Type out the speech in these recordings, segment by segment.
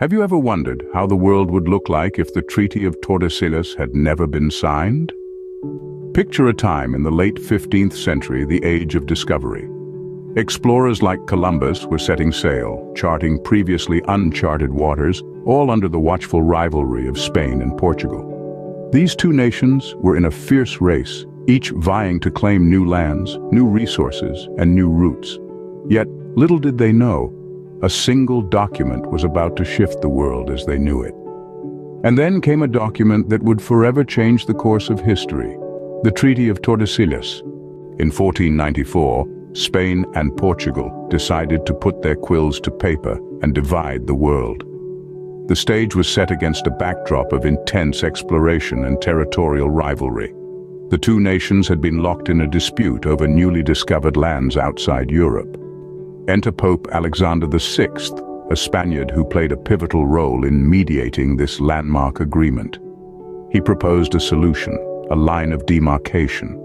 Have you ever wondered how the world would look like if the Treaty of Tordesillas had never been signed? Picture a time in the late 15th century, the age of discovery. Explorers like Columbus were setting sail, charting previously uncharted waters, all under the watchful rivalry of Spain and Portugal. These two nations were in a fierce race, each vying to claim new lands, new resources, and new routes. Yet, little did they know, a single document was about to shift the world as they knew it. And then came a document that would forever change the course of history, the Treaty of Tordesillas. In 1494, Spain and Portugal decided to put their quills to paper and divide the world. The stage was set against a backdrop of intense exploration and territorial rivalry. The two nations had been locked in a dispute over newly discovered lands outside Europe. Enter Pope Alexander VI, a Spaniard who played a pivotal role in mediating this landmark agreement. He proposed a solution, a line of demarcation.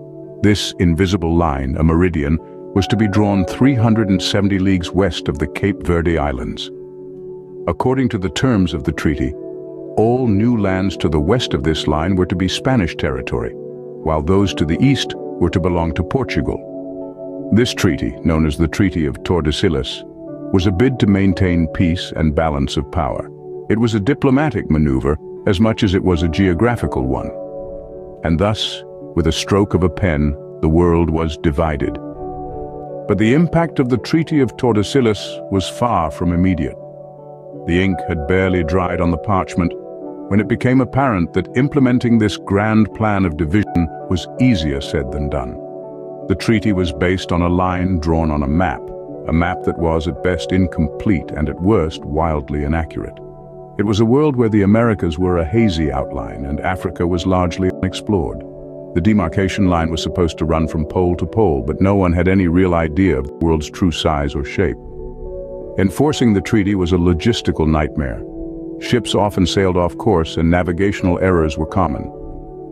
This invisible line, a meridian, was to be drawn 370 leagues west of the Cape Verde Islands. According to the terms of the treaty, all new lands to the west of this line were to be Spanish territory, while those to the east were to belong to Portugal. This treaty, known as the Treaty of Tordesillas, was a bid to maintain peace and balance of power. It was a diplomatic maneuver as much as it was a geographical one. And thus, with a stroke of a pen, the world was divided. But the impact of the Treaty of Tordesillas was far from immediate. The ink had barely dried on the parchment when it became apparent that implementing this grand plan of division was easier said than done. The treaty was based on a line drawn on a map that was at best incomplete and at worst wildly inaccurate. It was a world where the Americas were a hazy outline and Africa was largely unexplored. The demarcation line was supposed to run from pole to pole, but no one had any real idea of the world's true size or shape. Enforcing the treaty was a logistical nightmare. Ships often sailed off course and navigational errors were common.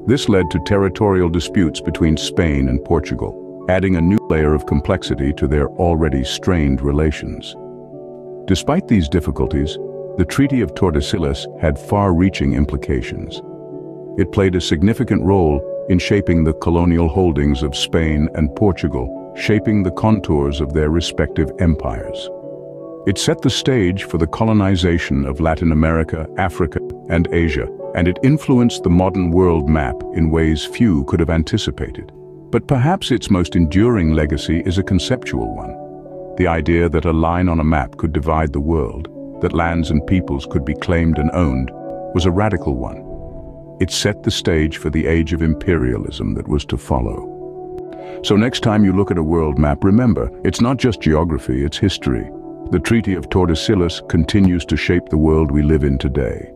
This led to territorial disputes between Spain and Portugal, adding a new layer of complexity to their already strained relations. Despite these difficulties, the Treaty of Tordesillas had far-reaching implications. It played a significant role in shaping the colonial holdings of Spain and Portugal, shaping the contours of their respective empires. It set the stage for the colonization of Latin America, Africa, and Asia, and it influenced the modern world map in ways few could have anticipated. But perhaps its most enduring legacy is a conceptual one. The idea that a line on a map could divide the world, that lands and peoples could be claimed and owned, was a radical one. It set the stage for the age of imperialism that was to follow. So next time you look at a world map, remember, it's not just geography, it's history. The Treaty of Tordesillas continues to shape the world we live in today.